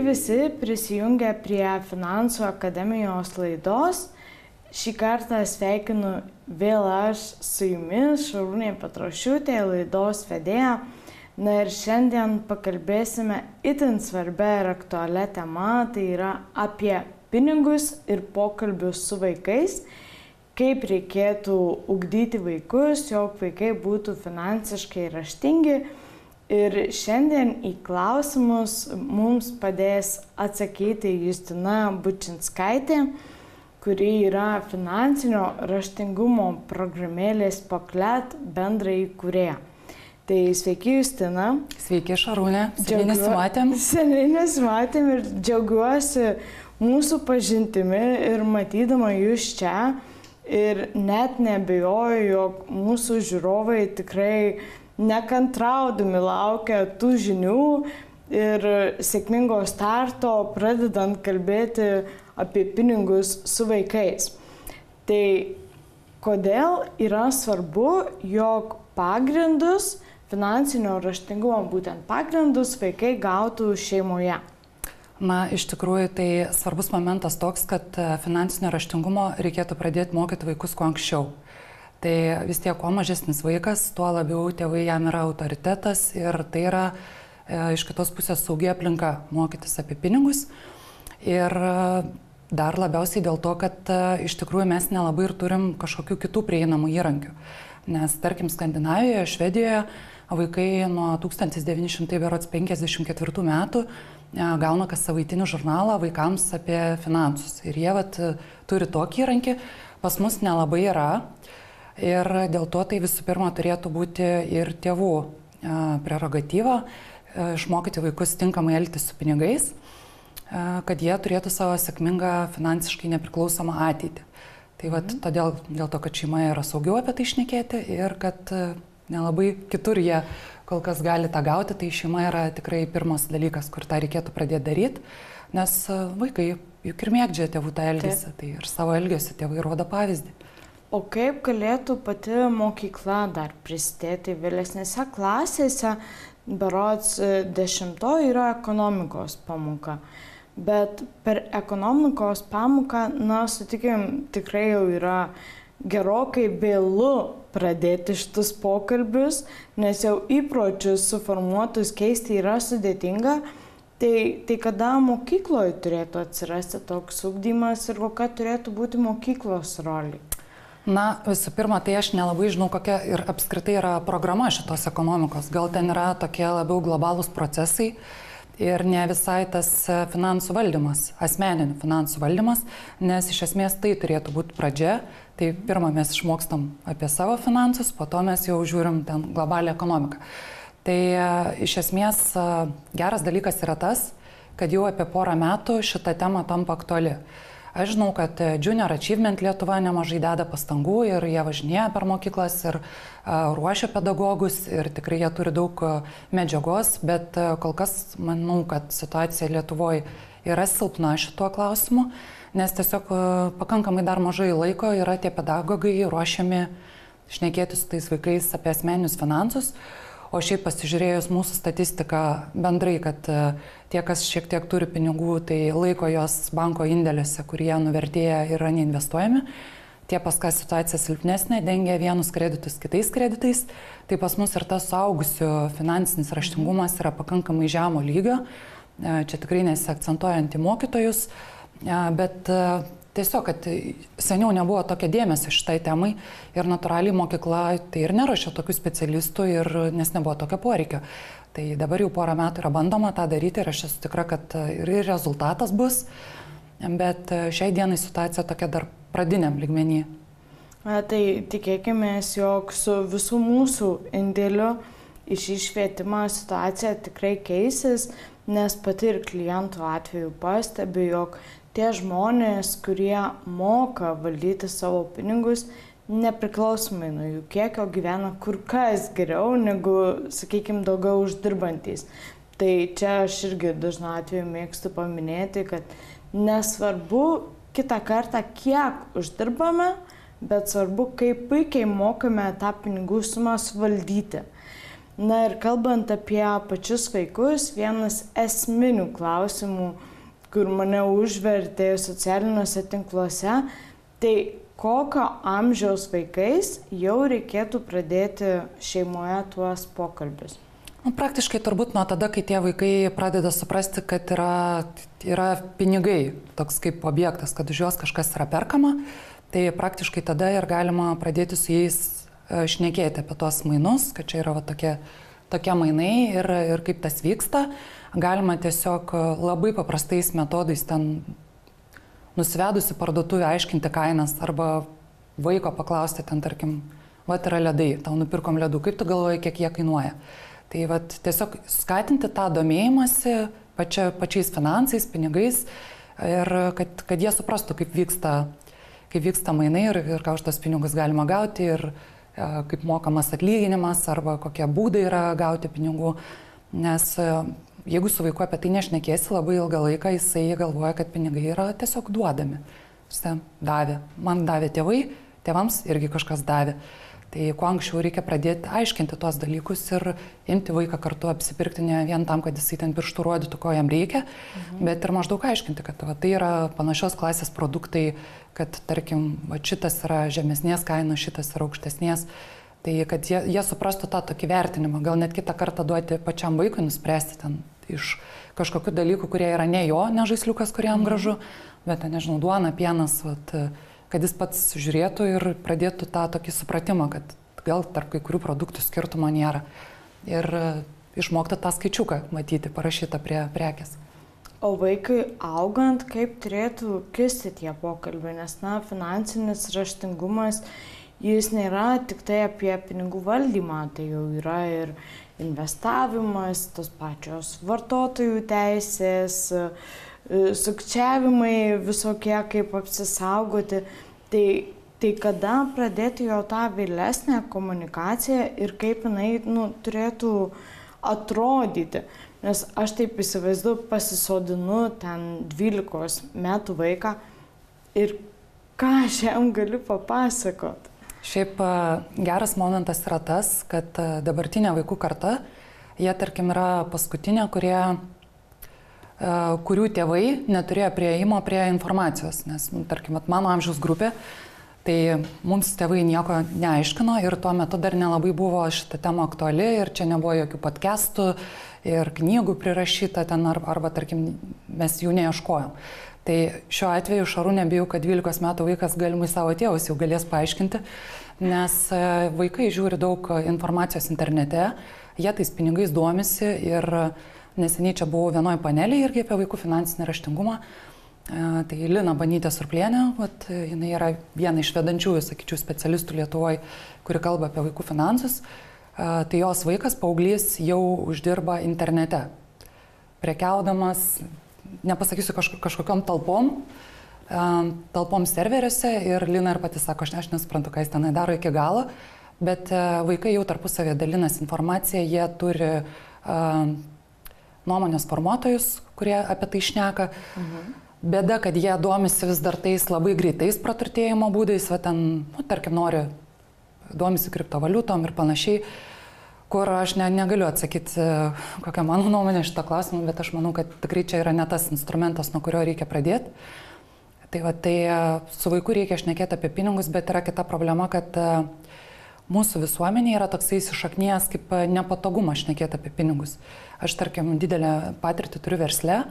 visi prisijungę prie Finansų akademijos laidos. Šį kartą sveikinu vėl aš su jumis, Šarūnė Petrašiūtė, laidos vedėja. Na ir šiandien pakalbėsime itin svarbia ir aktualia tema, tai yra apie pinigus ir pokalbius su vaikais, kaip reikėtų ugdyti vaikus, jog vaikai būtų finansiškai raštingi. Ir šiandien į klausimus mums padės atsakyti Justina Bučinskaitė, kuri yra finansinio raštingumo programėlės Poklet bendraįkūrėja. Tai sveiki, Justina. Sveiki, Šarūnė. Seniai nesimatėm. Seniai nesimatėm ir džiaugiuosi mūsų pažintimi ir matydama jūs čia. Ir net neabejoju, jog mūsų žiūrovai tikrai nekantraudami laukia tų žinių ir sėkmingo starto, pradedant kalbėti apie pinigus su vaikais. Tai kodėl yra svarbu, jog pagrindus, finansinio raštingumo būtent pagrindus vaikai gautų šeimoje? Na, iš tikrųjų, tai svarbus momentas toks, kad finansinio raštingumo reikėtų pradėti mokyti vaikus kuo anksčiau. Tai vis tiek, kuo mažesnis vaikas, tuo labiau tėvai jam yra autoritetas ir tai yra iš kitos pusės saugi aplinka mokytis apie pinigus. Ir dar labiausiai dėl to, kad iš tikrųjų mes nelabai ir turim kažkokių kitų prieinamų įrankių. Nes tarkim Skandinavijoje, Švedijoje vaikai nuo 1954 metų gauna kas savaitinį žurnalą vaikams apie finansus. Ir jie turi tokį įrankį, pas mus nelabai yra. Ir dėl to tai visų pirma turėtų būti ir tėvų prerogatyva išmokyti vaikus tinkamai elgtis su pinigais, kad jie turėtų savo sėkmingą finansiškai nepriklausomą ateitį. Tai todėl, dėl to, kad šeimoje yra saugiau apie tai šnekėti ir kad nelabai kitur jie kol kas gali tą gauti, tai šeima yra tikrai pirmas dalykas, kur tą reikėtų pradėti daryti, nes vaikai juk ir mėgdžia tėvų tą elgesį, tai ir savo elgesį tėvai rodo pavyzdį. O kaip galėtų pati mokykla dar prisidėti vėlesnėse klasėse? Berods 10 yra ekonomikos pamoka. Bet per ekonomikos pamoką, sutikim, tikrai jau yra gerokai vėlu pradėti šitus pokalbius, nes jau įpročius suformuotus keisti yra sudėtinga. Tai kada mokykloje turėtų atsirasti toks ugdymas ir kokia turėtų būti mokyklos rolė? Na, visų pirma, tai aš nelabai žinau, kokia ir apskritai yra programa šitos ekonomikos. Gal ten yra tokie labiau globalūs procesai ir ne visai tas finansų valdymas, asmeninių finansų valdymas, nes iš esmės tai turėtų būti pradžia. Tai pirmą mes išmokstam apie savo finansus, po to mes jau žiūrim ten globalią ekonomiką. Tai iš esmės geras dalykas yra tas, kad jau apie porą metų šita tema tampa aktuali. Aš žinau, kad Junior Achievement Lietuva nemažai deda pastangų ir jie važinėja per mokyklas ir ruošia pedagogus ir tikrai jie turi daug medžiagos, bet kol kas manau, kad situacija Lietuvoje yra silpna šituo klausimu, nes tiesiog pakankamai dar mažai laiko yra tie pedagogai ruošiami šnekėti su tais vaikais apie asmeninius finansus. O šiaip pasižiūrėjus mūsų statistiką bendrai, kad tie, kas šiek tiek turi pinigų, tai laiko jos banko indėliuose, kurie nuvertėja ir yra neinvestuojami. Tie, pas ką situacija silpnesnė, dengia vienus kreditus kitais kreditais. Tai pas mus ir tas suaugusių finansinis raštingumas yra pakankamai žemo lygio. Čia tikrai nesiakcentuojant į mokytojus, bet tiesiog, kad seniau nebuvo tokio dėmesio šitai temai ir natūraliai mokykla tai ir neruošia tokių specialistų, nes nebuvo tokio poreikio. Tai dabar jau porą metų yra bandoma tą daryti ir aš esu tikra, kad ir rezultatas bus, bet šiai dienai situacija tokia dar pradiniam lygmenį. Tai tikėkime, jog su visų mūsų indėliu į šį švietimą situacija tikrai keisis, nes pati ir klientų atveju pastebiu, jog tie žmonės, kurie moka valdyti savo pinigus, nepriklausomai nuo jų kiekio gyvena kur kas geriau negu, sakykime, daugiau uždirbantys. Tai čia aš irgi dažnu atveju mėgstu paminėti, kad nesvarbu kitą kartą, kiek uždirbame, bet svarbu, kaip puikiai mokame tą pinigų sumą suvaldyti. Na ir kalbant apie pačius vaikus, vienas esminių klausimų, kur mane užvertė socialiniuose tinkluose, tai kokio amžiaus vaikais jau reikėtų pradėti šeimoje tuos pokalbius? Praktiškai turbūt nuo tada, kai tie vaikai pradeda suprasti, kad yra pinigai toks kaip objektas, kad už juos kažkas yra perkama, tai praktiškai tada ir galima pradėti su jais šnekėti apie tuos mainus, kad čia yra tokie mainai ir kaip tas vyksta. Galima tiesiog labai paprastais metodais ten nusivedus į parduotuvę aiškinti kainas arba vaiko paklausti ten, tarkim, yra ledai, tau nupirkom ledų, kaip tu galvoji, kiek jie kainuoja. Tai tiesiog skatinti tą domėjimąsi pačiais finansais, pinigais ir kad jie suprastų, kaip vyksta mainai ir ką už tos pinigus galima gauti ir kaip mokamas atlyginimas arba kokie būdai yra gauti pinigų. Nes jeigu su vaiku apie tai nešnekėsi labai ilgą laiką, jisai galvoja, kad pinigai yra tiesiog duodami. Man davė tėvai, tėvams irgi kažkas davė. Tai kuo anksčiau reikia pradėti aiškinti tuos dalykus ir imti vaiką kartu apsipirkti ne vien tam, kad jisai ten pirštų rodytų, ko jam reikia, bet ir maždaug aiškinti, kad tai yra panašios klasės produktai, kad tarkim, šitas yra žemesnės kainos, šitas yra aukštesnės. Tai kad jie suprastų tą tokį vertinimą, gal net kitą kartą duoti pačiam vaikui nuspręsti ten iš kažkokių dalykų, kurie yra ne jo, ne žaisliukas, kuriam gražu, bet, nežinau, duona, pienas, kad jis pats žiūrėtų ir pradėtų tą tokį supratimą, kad gal tarp kai kurių produktų skirtumo nėra. Ir išmokti tą skaičiuką matyti, parašytą prie prekės. O vaikui augant, kaip turėtų kisti tie pokalbiai, nes, finansinis raštingumas, jis nėra tik tai apie pinigų valdymą, tai jau yra ir investavimas, tos pačios vartotojų teisės, sukčiavimai visokie, kaip apsisaugoti. Tai kada pradėti jo tą vėlesnę komunikaciją ir kaip jinai turėtų atrodyti. Nes aš taip įsivaizduoju, pasisodinu ten 12 metų vaiką ir ką aš jam galiu papasakot. Šiaip geras momentas yra tas, kad dabartinė vaikų karta, jie tarkim yra paskutinė, kurių tėvai neturėjo prieimo prie informacijos, nes, tarkim, mano amžiaus grupė, tai mums tėvai nieko neaiškino ir tuo metu dar nelabai buvo šita tema aktuali ir čia nebuvo jokių podcastų ir knygų prirašyta ten arba, tarkim, mes jų neieškojom. Tai šiuo atveju Šarūnė bijau, kad 12 metų vaikas galimai savo tėvus jau galės paaiškinti, nes vaikai žiūri daug informacijos internete, jie tais pinigais domisi ir neseniai čia buvau vienoje panelėje irgi apie vaikų finansinį raštingumą. Tai Lina Banytė-Surplienė, jinai yra viena iš vedančiųjų, sakyčiau, specialistų Lietuvoje, kuri kalba apie vaikų finansus. Tai jos vaikas, paauglys, jau uždirba internete. Prekiaudamas, nepasakysiu kažkokiom talpom serveriuose ir Lina ir pati sako, aš nesuprantu, ką jis tenai daro iki galo, bet vaikai jau tarpusavėje dalinasi informaciją, jie turi nuomonės formuotojus, kurie apie tai šneka. Bėda, kad jie domisi vis dar tais labai greitais praturtėjimo būdais, tarkim, domisi kriptovaliutom ir panašiai, kur aš negaliu atsakyti, kokia mano nuomonė šito klausimu, bet aš manau, kad tikrai čia yra ne tas instrumentas, nuo kurio reikia pradėti. Tai su vaiku reikia šnekėti apie pinigus, bet yra kita problema, kad mūsų visuomenė yra toksai įsišaknėjęs kaip nepatogumas šnekėti apie pinigus. Aš, tarkim, didelę patirtį turiu versle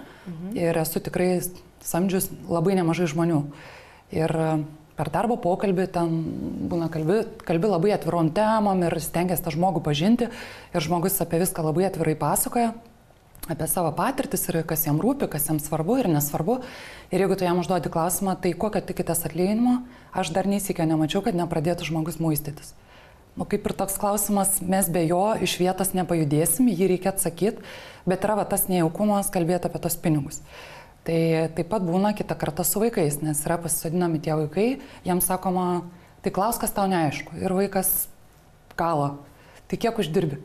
ir esu tikrai samdžius labai nemažai žmonių. Ir per darbo pokalbį ten būna kalbi labai atvirom temom ir stengiasi tą žmogų pažinti ir žmogus apie viską labai atvirai pasakoja, apie savo patirtis ir kas jam rūpi, kas jam svarbu ir nesvarbu. Ir jeigu tu jam užduodi klausimą, tai kokio tikitės atlyginimo, aš dar neįsikio nemačiau, kad nepradėtų žmogus muistytis. Kaip ir toks klausimas, mes be jo iš vietos nepajudėsim, jį reikia atsakyti, bet yra tas nejaukumas kalbėti apie tos pinigus. Tai taip pat būna kitą kartą su vaikais, nes yra pasisodinami tie vaikai, jiems sakoma, tai klaus, kas tau neaišku. Ir vaikas kala, tai kiek uždirbi.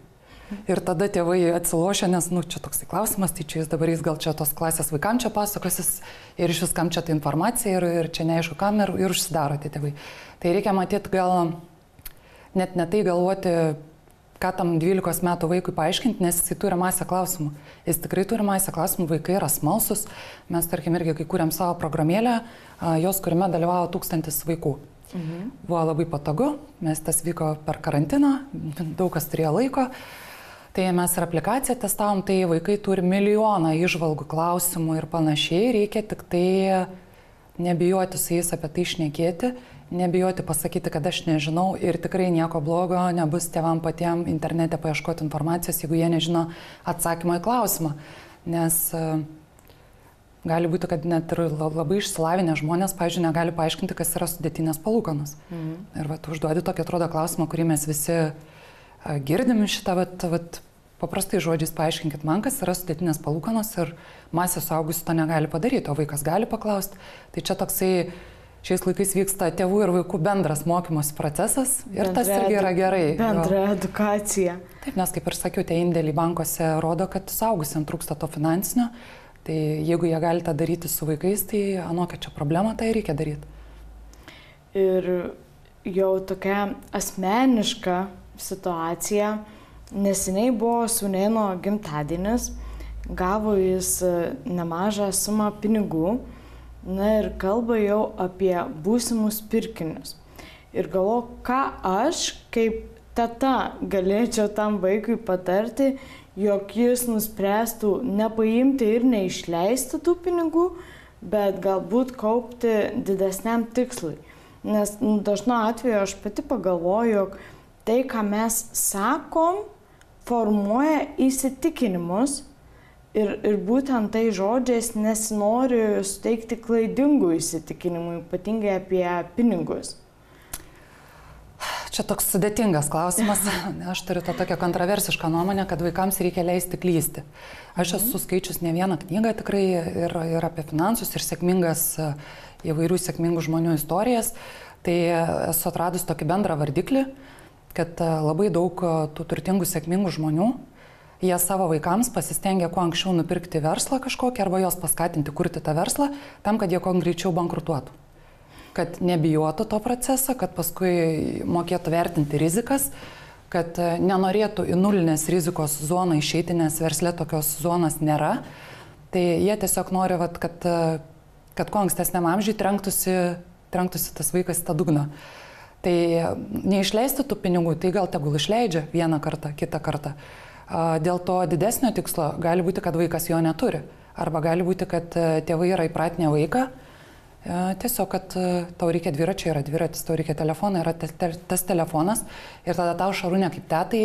Ir tada tėvai atsilošia, nes, čia toksai klausimas, tai čia jis dabar gal čia tos klasės vaikam čia pasakosis ir iš vis kam čia ta informacija ir čia neaišku kam ir užsidaro tie tėvai. Tai reikia matyti gal net ne tai galvoti, ką tam 12 metų vaikui paaiškinti, nes jis turi masę klausimų. Jis tikrai turi masę klausimų, vaikai yra smalsus. Mes, tarkim, irgi kai kūrėm savo programėlę, jos kūrime dalyvavo 1000 vaikų. Buvo labai patogu, mes tas vyko per karantiną, daug kas turėjo laiko. Tai mes ir aplikaciją testavom, tai vaikai turi milijoną įžvalgų, klausimų ir panašiai. Reikia tik tai nebijoti su jais apie tai šnekėti, nebijoti pasakyti, kad aš nežinau ir tikrai nieko blogo nebus tėvam patiem internete paieškoti informacijos, jeigu jie nežino atsakymo į klausimą. Nes gali būti, kad net ir labai išsilavinę žmonės, pavyzdžiui, negali paaiškinti, kas yra sudėtinės palūkanos. Ir užduodi tokį atrodo klausimą, kurį mes visi girdim šitą, paprastai žodžiais paaiškinkit man, kas yra sudėtinės palūkanos ir masė suaugusių to negali padaryti, o vaikas gali paklausti. Tai čia toksai šiais laikais vyksta tėvų ir vaikų bendras mokymosi procesas ir tas irgi yra gerai. Bendra edukacija. Taip, nes kaip ir sakiau, tie indėliai bankuose rodo, kad suaugusiam trūksta to finansinio, tai jeigu jie gali tą daryti su vaikais, tai anokia čia problema, tai reikia daryti. Ir jau tokia asmeniška situacija. Neseniai buvo sūnėno gimtadienis, gavo jis nemažą sumą pinigų, ir kalba jau apie būsimus pirkinius. Ir galvoju, ką aš kaip teta galėčiau tam vaikui patarti, jog jis nuspręstų nepaimti ir neišleisti tų pinigų, bet galbūt kaupti didesniam tikslui. Nes dažnu atveju aš pati pagalvoju, jog tai, ką mes sakom, formuoja įsitikinimus ir būtent tai žodžiais nesinori suteikti klaidingų įsitikinimų, ypatingai apie pinigus. Čia toks sudėtingas klausimas. Aš turiu tą tokią kontroversišką nuomonę, kad vaikams reikia leisti klysti. Aš esu skaičius ne vieną knygą tikrai ir apie finansus, ir įvairių sėkmingų žmonių istorijas. Tai esu atradus tokį bendrą vardiklį, kad labai daug tų turtingų, sėkmingų žmonių, jie savo vaikams pasistengia kuo anksčiau nupirkti verslą kažkokį arba jos paskatinti kurti tą verslą, tam, kad jie kuo greičiau bankrutuotų. Kad nebijotų to proceso, kad paskui mokėtų vertinti rizikas, kad nenorėtų į nulinės rizikos zoną išeiti, nes versle tokios zonos nėra. Tai jie tiesiog nori, kad kuo ankstesniam amžiui trenktųsi tas vaikas į tą dugną. Tai neišleisti tų pinigų, tai gal tegul išleidžia vieną kartą, kitą kartą. Dėl to didesnio tikslo gali būti, kad vaikas jo neturi. Arba gali būti, kad tėvai yra įpratinę vaiką. Tiesiog, kad tau reikia dviračio, yra dviratis, tau reikia telefoną, yra tas telefonas. Ir tada tau, Šarūnė, kaip tetai,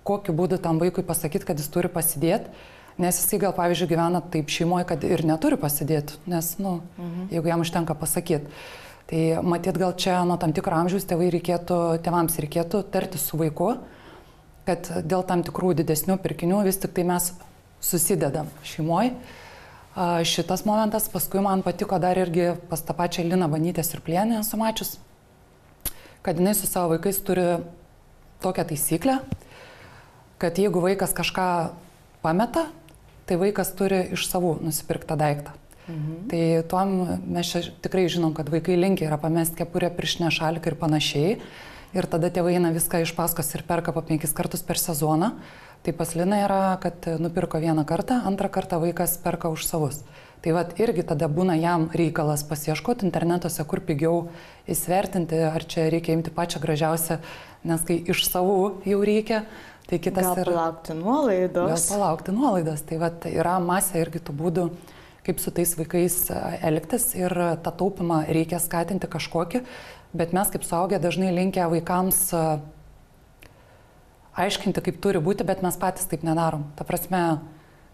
kokiu būdu tam vaikui pasakyti, kad jis turi pasidėti. Nes jisai gal, pavyzdžiui, gyvena taip šeimoje, kad ir neturi pasidėti. Nes, jeigu jam užtenka pasakyti. Tai matyt, gal čia nuo tam tikro amžiaus tėvams reikėtų tarti su vaiku, kad dėl tam tikrų didesnių pirkinių vis tik tai mes susidedam šeimoje. Šitas momentas, paskui man patiko dar irgi pas tą pačią Liną Banytę Surplienę esu mačius, kad jinai su savo vaikais turi tokią taisyklę, kad jeigu vaikas kažką pameta, tai vaikas turi iš savų nusipirktą daiktą. Tai tuom mes tikrai žinom, kad vaikai linkia yra pamesti kepurę, pirštinę šaliką ir panašiai. Ir tada tėvai eina viską iš paskos ir perka po 5 kartus per sezoną. Tai pas Liną yra, kad nupirko vieną kartą, antrą kartą vaikas perka už savus. Tai irgi tada būna jam reikalas pasiieškoti internetuose, kur pigiau įsvertinti, ar čia reikia imti pačią gražiausią, nes kai iš savų jau reikia, tai kitas yra... Palaukti nuolaidos. Gal palaukti nuolaidos. Tai yra masė irgi tų būdų, kaip su tais vaikais elgtis ir tą taupimą reikia skatinti kažkokį, bet mes kaip suaugę dažnai linkę vaikams aiškinti, kaip turi būti, bet mes patys taip nedarom. Ta prasme,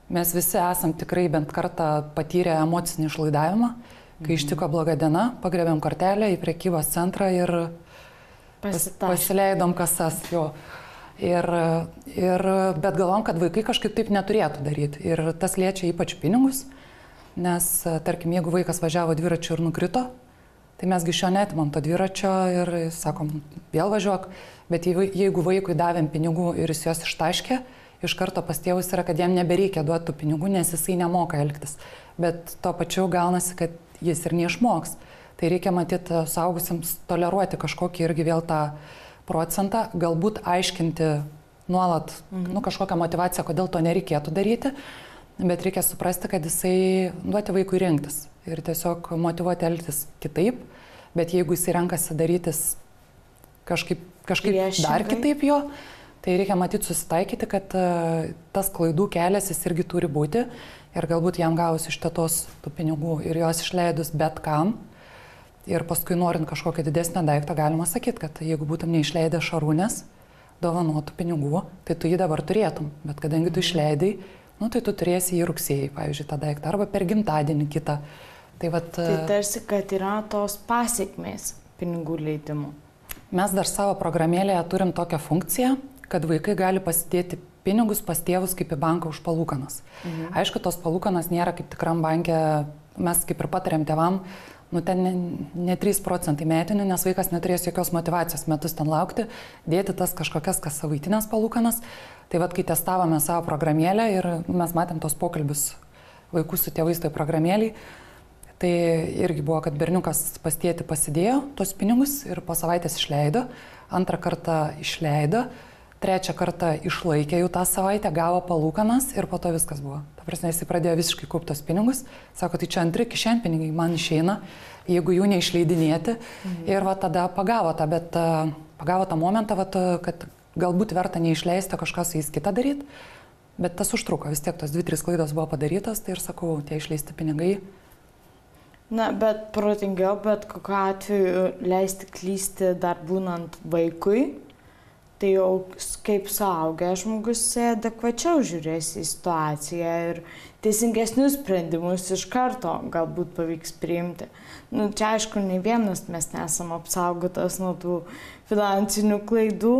mes visi esam tikrai bent kartą patyrę emocinį išlaidavimą, kai ištiko bloga diena, pagrebėm kortelę į prekybos centrą ir pasileidom kasas. Bet galvom, kad vaikai kažkaip taip neturėtų daryti. Ir tas liečia ypač pinigus. Nes, tarkim, jeigu vaikas važiavo dviračiu ir nukrito, tai mesgi iš jo netimam to dviračio ir sakom, vėl važiuok, bet jeigu vaikui davėm pinigų ir jis juos ištaškė, iš karto pas tėvus yra, kad jam nebereikia duoti tų pinigų, nes jisai nemoka elgtis. Bet to pačiu gaunasi, kad jis ir neišmoks. Tai reikia matyti suaugusiems toleruoti kažkokį irgi vėl tą procentą, galbūt aiškinti nuolat kažkokią motivaciją, kodėl to nereikėtų daryti, bet reikia suprasti, kad jisai duoti vaikui rinktis ir tiesiog motyvuoti elgtis kitaip, bet jeigu jisai renkasi darytis kažkaip dar kitaip jo, tai reikia matyti susitaikyti, kad tas klaidų kelias jis irgi turi būti ir galbūt jam gavus iš tetos tų pinigų ir jos išleidus bet kam ir paskui norint kažkokią didesnę daiktą galima sakyti, kad jeigu būtum neišleidę Šarūnės dovanotų pinigų, tai tu jį dabar turėtum, bet kadangi tu išleidai, tai tu turėsi jį rugsėjai, pavyzdžiui, tą daiktą arba per gimtadienį kitą. Tai tarsi, kad yra tos pasiekmės pinigų leidimų. Mes dar savo programėlėje turim tokią funkciją, kad vaikai gali pasidėti pinigus pas tėvus kaip į banką už palūkanas. Aišku, tos palūkanas nėra kaip tikram banke, mes kaip ir patariam tėvam, ten ne 3% metinių, nes vaikas neturės jokios motivacijos metus ten laukti, dėti tas kažkokias savaitinės palūkanas. Tai kai testavome savo programėlę ir mes matėm tos pokalbius vaikų su tėvais toj programėliai, tai irgi buvo, kad berniukas pas tėtį pasidėjo tos pinigus ir po savaitės išleido, antrą kartą išleido, trečią kartą išlaikė jau tą savaitę, gavo palūkanas ir po to viskas buvo. Ta prasme, jis pradėjo visiškai kaupti tos pinigus, sako, tai čia antri kišenpinigiai man išeina, jeigu jų neišleidinėti. Ir tada pagavo tą, bet pagavo tą momentą, kad galbūt verta neišleisti, kažką su jais kitą daryti, bet tas užtruko, vis tiek tos 2-3 klaidos buvo padarytos, tai ir sakau, tie išleisti pinigai. Na, bet protingiau, bet kokiu atveju leisti klysti dar būnant vaikui, tai jau kaip suaugęs žmogus adekvačiau žiūrės į situaciją ir teisingesnius sprendimus iš karto galbūt pavyks priimti. Čia aišku, ne vienas mes nesam apsaugotas nuo tų finansinių klaidų,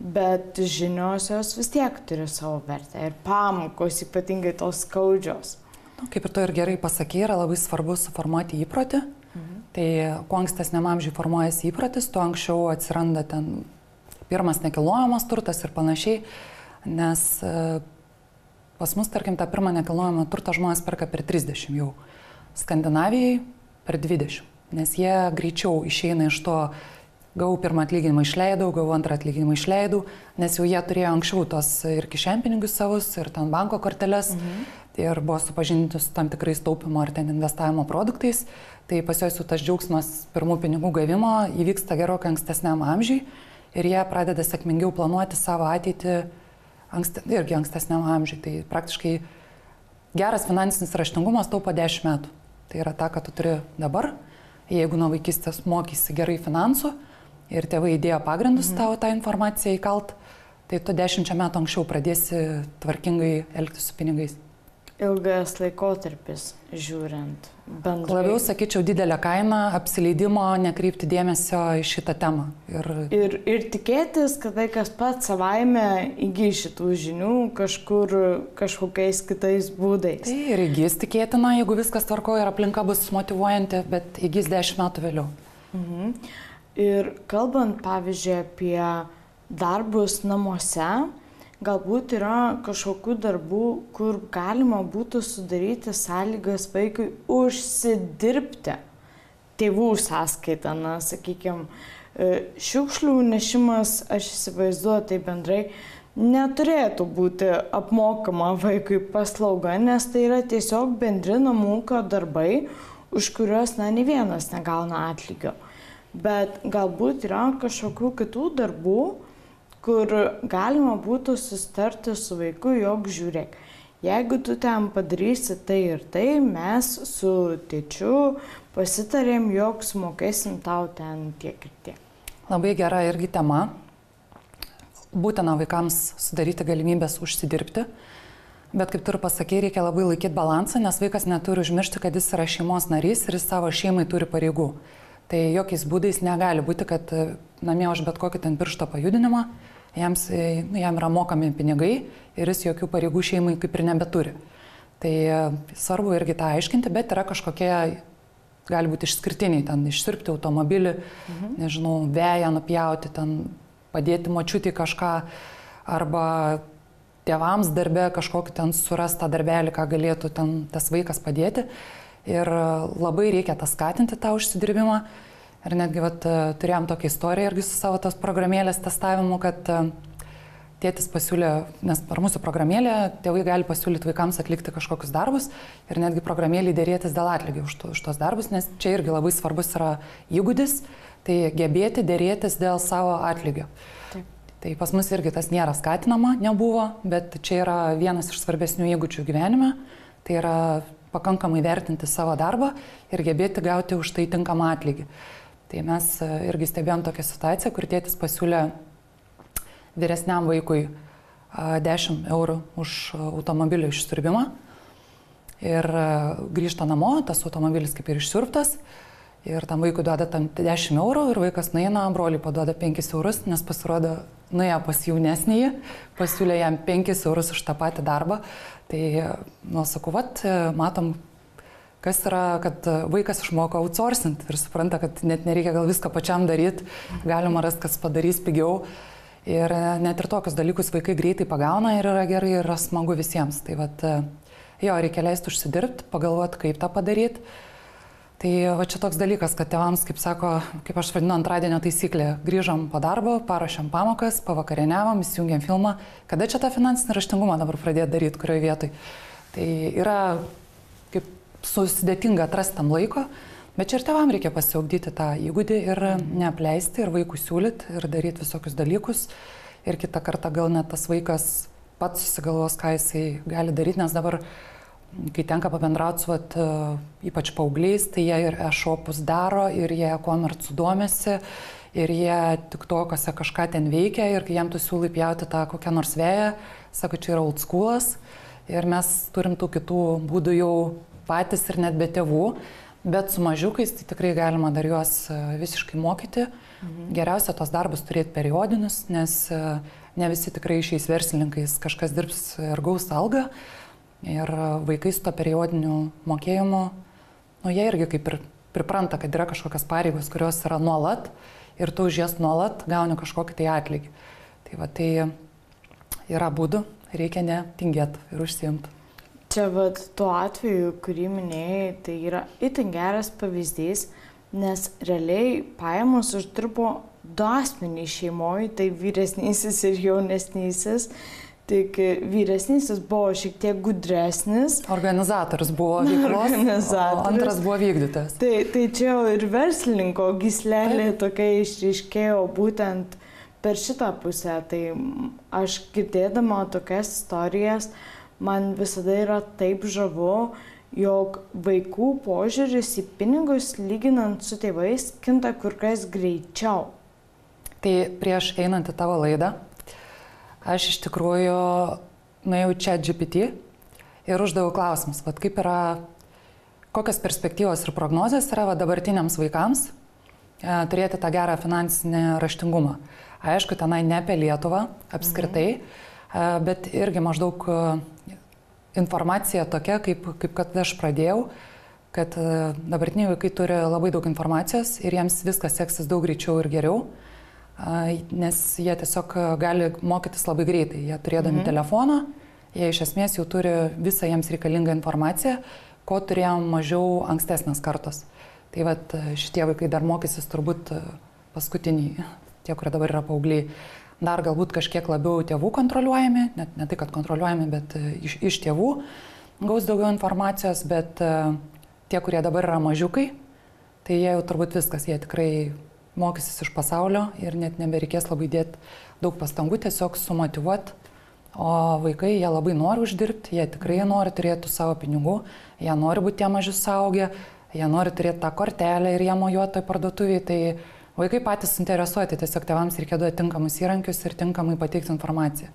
bet žinios jos vis tiek turi savo vertę ir pamokos ypatingai tos skaudžios. Kaip ir tu ir gerai pasakei, yra labai svarbu suformuoti įprotį. Tai kuo ankstesniam amžiui formuojasi įprotis, tuo anksčiau atsiranda ten pirmas nekilnojamas turtas ir panašiai, nes pas mus, tarkim, tą pirmą nekilnojamą turtą žmonės perka per 30 jau, Skandinavijai per 20, nes jie greičiau išeina iš to, gavau pirmą atlyginimą išleidau, gavau antrą atlyginimą išleidau, nes jau jie turėjo anksčiau tos ir kišenpinigius savus, ir ten banko korteles, ir buvo supažindinti su tam tikrais taupimo ar ten investavimo produktais, tai pas juos jau tas džiaugsmas pirmų pinigų gavimo įvyksta gerokai ankstesniam amžiui. Ir jie pradeda sėkmingiau planuoti savo ateitį irgi ankstesniam amžiui. Tai praktiškai geras finansinis raštingumas taupo 10 metų. Tai yra ta, ką tu turi dabar. Jeigu nuo vaikystės mokysi gerai finansų ir tėvai įdėjo pagrindus tavo tą informaciją įkalt, tai tu 10 metų anksčiau pradėsi tvarkingai elgtis su pinigais. Ilgas laikotarpis žiūrint bendrai. Labiau, sakyčiau, didelė kaina apsileidimo nekreipti dėmesio į šitą temą. Ir tikėtis, kad vaikas pats savaime įgys šitų žinių kažkokiais kitais būdais. Tai ir įgys tikėtina, jeigu viskas tvarkoja ir aplinka bus motyvuojanti, bet įgys 10 metų vėliau. Ir kalbant, pavyzdžiui, apie darbus namuose, galbūt yra kažkokių darbų, kur galima būtų sudaryti sąlygas vaikui užsidirbti tėvų sąskaitą. Na, sakykime, šiukšlių nešimas, aš įsivaizduoju, tai bendrai neturėtų būti apmokama vaikui paslauga, nes tai yra tiesiog bendri namų ūkio darbai, už kuriuos, ne vienas negauna atlygio. Bet galbūt yra kažkokių kitų darbų, kur galima būtų susitarti su vaiku, jog žiūrėk, jeigu tu ten padarysi tai ir tai, mes su tėčiu pasitarėm, jog sumokėsim tau ten tiek ir tiek. Labai gera irgi tema. Būtina vaikams sudaryti galimybės užsidirbti, bet kaip tu ir pasakei, reikia labai laikyti balansą, nes vaikas neturi užmiršti, kad jis yra šeimos narys ir jis savo šeimai turi pareigų. Tai jokiais būdais negali būti, kad namie už bet kokį ten piršto pajudinimą jam yra mokami pinigai ir jis jokių pareigų šeimai kaip ir nebeturi. Tai svarbu irgi tą aiškinti, bet yra kažkokie, gali būti išskirtiniai, ten išsirpti automobilį, nežinau, veją nupjauti, ten padėti močiutį kažką, arba tėvams darbe kažkokį ten surastą darbelį, ką galėtų ten tas vaikas padėti. Ir labai reikia tą skatinti, tą užsidirbimą. Ir netgi turėjom tokią istoriją irgi su savo tos programėlės testavimu, kad tėtis pasiūlė, nes per mūsų programėlę tėvai gali pasiūlyti vaikams atlikti kažkokius darbus ir netgi programėlį dėrėtis dėl atlygio už tos darbus, nes čia irgi labai svarbus yra įgūdis, tai gebėti dėrėtis dėl savo atlygio. Taip. Tai pas mus irgi tas nėra skatinama, nebuvo, bet čia yra vienas iš svarbesnių įgūdžių gyvenime, tai yra pakankamai vertinti savo darbą ir gebėti gauti už tai tinkamą atlygį. Tai mes irgi stebėjom tokią situaciją, kur tėtis pasiūlė vyresniam vaikui 10 eurų už automobilio išsiurbimą ir grįžta namo, tas automobilis kaip ir išsiurbtas ir tam vaikui duoda tam 10 eurų ir vaikas nueina, broliui paduoda 5 eurus, nes pasirodo, nuėjo pas jaunesnįjį, pasiūlė jam 5 eurus už tą patį darbą. Tai, sakau, matom, kas yra, kad vaikas išmoko outsourcint ir supranta, kad net nereikia gal viską pačiam daryti, galima rasti, kas padarys pigiau. Ir net ir tokius dalykus vaikai greitai pagauna ir yra gerai ir yra smagu visiems. Tai reikia leisti užsidirbti, pagalvoti, kaip tą padaryti. Tai čia toks dalykas, kad tėvams, kaip sako, kaip aš vadinu, antradienio taisyklė, grįžom po darbo, paruošėm pamokas, pavakarieniavom, įsijungėm filmą, kada čia tą finansinį raštingumą dabar pradėti daryti, kurioje vietoj. Tai yra kaip susidėtinga atrasti tam laiko, bet čia ir tėvam reikia pasiugdyti tą įgūdį ir neapleisti ir vaikų siūlyti ir daryti visokius dalykus. Ir kitą kartą gal net tas vaikas pats susigalvos, ką jisai gali daryti, nes dabar kai tenka pabendrauti su ypač paaugliais, tai jie ir e-shopus daro, ir jie e-commerce domisi, ir jie TikTok'ose kažką ten veikia, ir kai jiem tu siūlai pjauti tą kokią nors vėją, sako, čia yra old schoolas, ir mes turim tų kitų būdų jau patys ir net be tėvų, bet su mažiukais tai tikrai galima dar juos visiškai mokyti. Geriausia tos darbus turėti periodinius, nes ne visi tikrai išeis verslininkais, kažkas dirbs ir gaus algą. Ir vaikai su to periodiniu mokėjimu, jie irgi kaip ir pripranta, kad yra kažkokios pareigos, kurios yra nuolat ir tu už jas nuolat gauni kažkokį tai atlygį. Tai yra būdų, reikia netingėti ir užsiimti. Čia tuo atveju, kurį minėjai, tai yra itin geras pavyzdys, nes realiai pajamos uždirbo du asmenys šeimoje, tai vyresnysis ir jaunesnysis. Tik vyresnysis buvo šiek tiek gudresnis. Organizatorius buvo veiklos, o antras buvo vykdytas. Tai čia ir verslininko gyslelė tokia išryškėjo būtent per šitą pusę. Tai aš girdėdama tokias istorijas, man visada yra taip žavu, jog vaikų požiūris į pinigus, lyginant su tėvais, kinta kur kas greičiau. Tai prieš einant į tavo laidą, aš iš tikrųjų nuėjau ChatGPT ir uždaviau klausimus, kaip yra, kokios perspektyvos ir prognozės yra dabartiniams vaikams turėti tą gerą finansinį raštingumą. Aišku, tenai ne apie Lietuvą apskritai, bet irgi maždaug informacija tokia, kaip kad aš pradėjau, kad dabartiniai vaikai turi labai daug informacijos ir jiems viskas seksis daug greičiau ir geriau. Nes jie tiesiog gali mokytis labai greitai. Jie turėdami telefoną, jie iš esmės jau turi visą jiems reikalingą informaciją, ko turėjom mažiau ankstesnės kartos. Tai šitie vaikai dar mokysis turbūt paskutiniai, tie, kurie dabar yra paaugliai, dar galbūt kažkiek labiau tėvų kontroliuojami, net ne tai, kad kontroliuojami, bet iš tėvų gaus daugiau informacijos, bet tie, kurie dabar yra mažiukai, tai jie jau turbūt viskas, jie tikrai mokysis iš pasaulio ir net nebereikės labai dėti daug pastangų, tiesiog sumotyvuoti. O vaikai, jie labai nori uždirbti, jie tikrai nori turėti savo pinigų, jie nori būti tie maži suaugę, jie nori turėti tą kortelę ir jie mojuoti toj parduotuvėje. Tai vaikai patys suinteresuoti, tiesiog tėvams reikia duoti tinkamus įrankius ir tinkamai pateikti informaciją.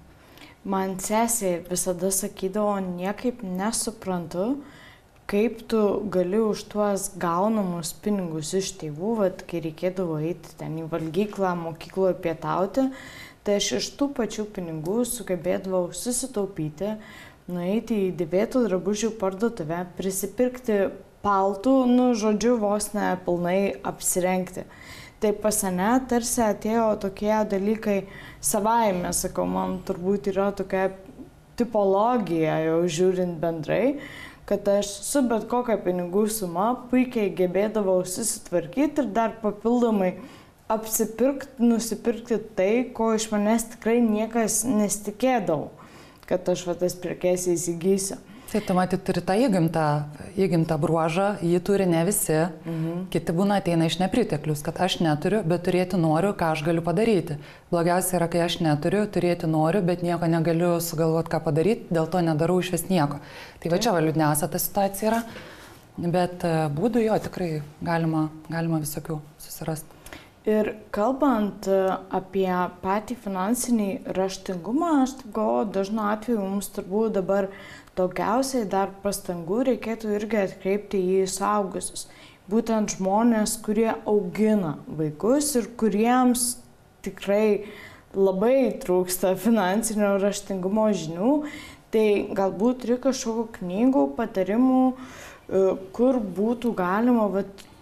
Man sesė visada sakydavo, niekaip nesuprantu, kaip tu gali už tuos gaunamus pinigus iš tėvų, kai reikėdavo eiti ten į valgyklą, mokykloje pietauti, tai aš iš tų pačių pinigų sugebėdavau susitaupyti, nueiti į dėvėtų drabužių parduotuvę, prisipirkti paltų, žodžiu, vos ne pilnai apsirengti. Tai pas mane tarsi atėjo tokie dalykai savaime, sakau, man turbūt yra tokia tipologija, jau žiūrint bendrai, kad aš su bet kokia pinigų suma puikiai gebėdavau susitvarkyti ir dar papildomai nusipirkti tai, ko iš manęs tikrai niekas nesitikėdavo, kad aš tas prekes įsigysiu. Tai tu matyt turi tą įgimtą bruožą, jį turi ne visi, kiti būna ateina iš nepriteklius, kad aš neturiu, bet turėti noriu, ką aš galiu padaryti. Blogiausia yra, kai aš neturiu, turėti noriu, bet nieko negaliu sugalvoti, ką padaryti, dėl to nedarau iš vis nieko. Tai va čia liūdniausia ta situacija yra, bet būdų jo tikrai galima visokių susirasti. Ir kalbant apie patį finansinį raštingumą, aš taip galvoju, dažnu atveju mums turbūt dabar daugiausiai dar pastangų reikėtų irgi atkreipti į suaugusius. Būtent žmonės, kurie augina vaikus ir kuriems tikrai labai trūksta finansinio raštingumo žinių, tai galbūt reikia kažkokių knygų, patarimų, kur būtų galima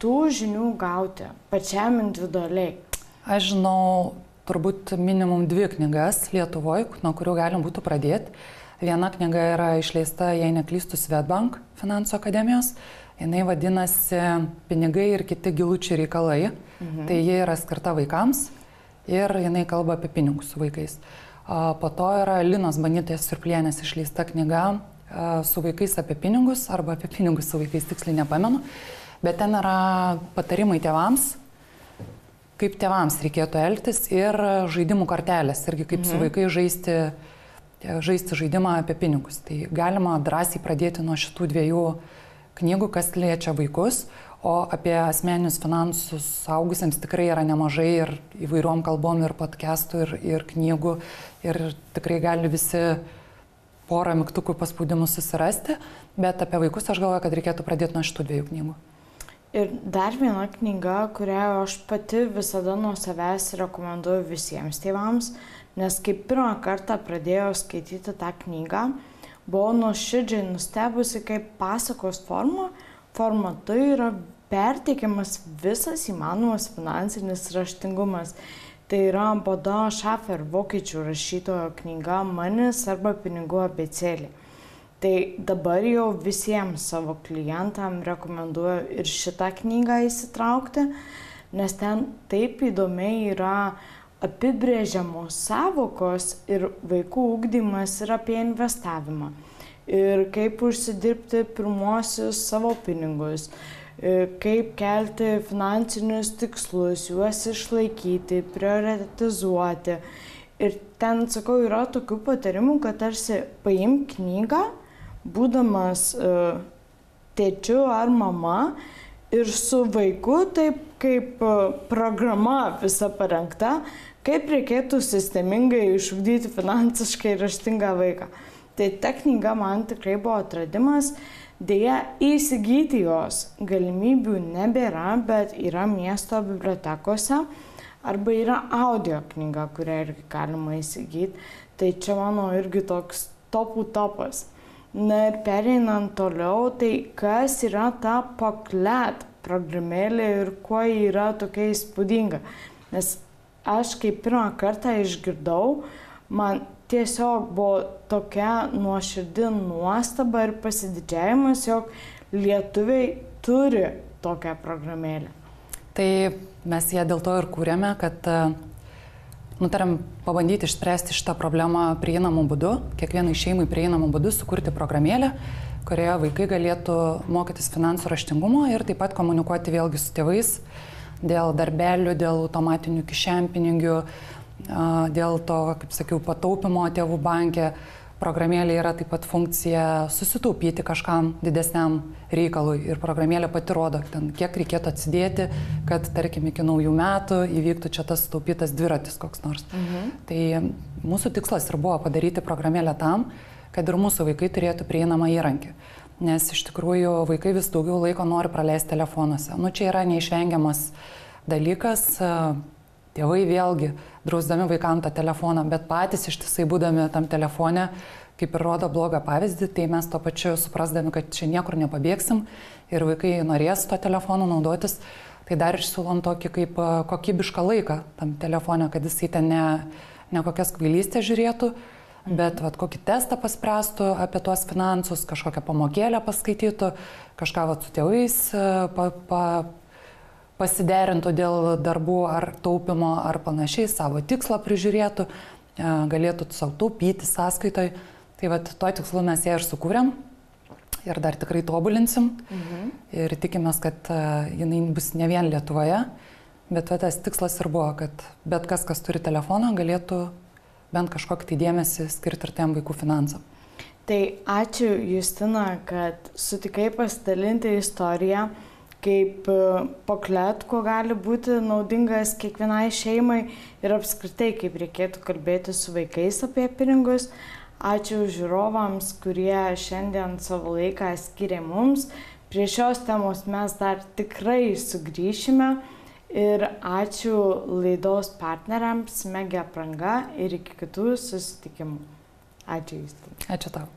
tų žinių gauti pačiam individualiai. Aš žinau turbūt minimum 2 knygas Lietuvoje, nuo kurių galim būtų pradėti. Viena knyga yra išleista, jei neklystu, Swedbank finansų akademijos. Jinai vadinasi Pinigai ir kiti gilučiai reikalai. Tai jie yra skirta vaikams ir jinai kalba apie pinigus su vaikais. Po to yra Linos Banytės Surplienės išleista knyga su vaikais apie pinigus arba apie pinigus su vaikais, tiksliai nepamenu. Bet ten yra patarimai tėvams, kaip tėvams reikėtų elgtis ir žaidimų kortelės, irgi kaip su vaikai žaisti žaidimą apie pinigus. Tai galima drąsiai pradėti nuo šitų 2 knygų, kas liečia vaikus, o apie asmeninius finansus suaugusiems tikrai yra nemažai ir įvairiom kalbom, ir podcastų, ir knygų, ir tikrai gali visi porą mygtukų paspaudimų susirasti, bet apie vaikus aš galvoju, kad reikėtų pradėti nuo šitų 2 knygų. Ir dar viena knyga, kurią aš pati visada nuo savęs rekomenduoju visiems tėvams, nes kaip pirmą kartą pradėjau skaityti tą knygą, buvau nuoširdžiai nustebusi, kaip pasakos formatu yra perteikiamas visas įmanomas finansinis raštingumas. Tai yra Bodo Schafer, vokiečių rašytojo knyga Manis arba pinigų abėcėlė. Tai dabar jau visiems savo klientam rekomenduoju ir šitą knygą įsitraukti, nes ten taip įdomiai yra apibrėžiamos sąvokos ir vaikų ugdymas ir apie investavimą. Ir kaip užsidirbti pirmuosius savo pinigus, kaip kelti finansinius tikslus, juos išlaikyti, prioritizuoti. Ir ten, sakau, yra tokių patarimų, kad tarsi paimk knygą, būdamas tėčiu ar mama ir su vaiku, taip kaip programa visa parengta, kaip reikėtų sistemingai išugdyti finansiškai raštingą vaiką. Tai ta knyga man tikrai buvo atradimas, deja įsigyti jos galimybių nebėra, bet yra miesto bibliotekose arba yra audio knyga, kurią irgi galima įsigyti. Tai čia mano irgi toks topų topas. Na ir pereinant toliau, tai kas yra ta Paklet programėlė ir kuo ji yra tokia įspūdinga. Nes aš kaip pirmą kartą išgirdau, man tiesiog buvo tokia nuoširdi nuostaba ir pasididžiavimas, jog lietuviai turi tokią programėlę. Tai mes ją dėl to ir kūrėme, kad nutarėm pabandyti išspręsti šitą problemą prieinamų būdu, kiekvienai šeimai prieinamų būdu sukurti programėlę, kurioje vaikai galėtų mokytis finansų raštingumo ir taip pat komunikuoti vėlgi su tėvais dėl darbelių, dėl automatinių kišenpinigių, dėl to, kaip sakiau, pataupimo tėvų banke. Programėlė yra taip pat funkcija susitaupyti kažkam didesniam reikalui ir programėlė pati rodo, kiek reikėtų atsidėti, kad tarkim iki naujų metų įvyktų čia tas sutaupytas dviratis koks nors. Tai mūsų tikslas ir buvo padaryti programėlę tam, kad ir mūsų vaikai turėtų prieinamą įrankį. Nes iš tikrųjų vaikai vis daugiau laiko nori praleisti telefonuose. Čia yra neišvengiamas dalykas. Tėvai vėlgi drausdami vaikam tą telefoną, bet patys ištisai būdami tam telefone, kaip ir rodo blogą pavyzdį, tai mes to pačiu suprasdami, kad čia niekur nepabėgsim ir vaikai norės to telefonu naudotis, tai dar ir siūlom tokį kaip kokybišką laiką tam telefone, kad jisai ten ne kokias kvailystės žiūrėtų, bet kokį testą paspręstų apie tuos finansus, kažkokią pamokėlę paskaitytų, kažką su tėvais pasiderintų dėl darbų ar taupimo ar panašiai, savo tikslą prižiūrėtų, galėtų savo taupyti sąskaitoj. Tai vat to tikslu mes ją ir sukūrėm ir dar tikrai tobulinsim. Ir tikimės, kad jinai bus ne vien Lietuvoje, bet tas tikslas ir buvo, kad bet kas turi telefoną, galėtų bent kažkokį tai dėmesį skirti ir tiem vaikų finansam. Tai ačiū, Justina, kad sutikai pasidalinti istoriją, kaip Poklet, kuo gali būti naudingas kiekvienai šeimai ir apskritai, kaip reikėtų kalbėti su vaikais apie pinigus. Ačiū žiūrovams, kurie šiandien savo laiką skiria mums. Prie šios temos mes dar tikrai sugrįšime. Ir ačiū laidos partneriams Megi Apranga ir iki kitų susitikimų. Ačiū, Justina. Ačiū tau.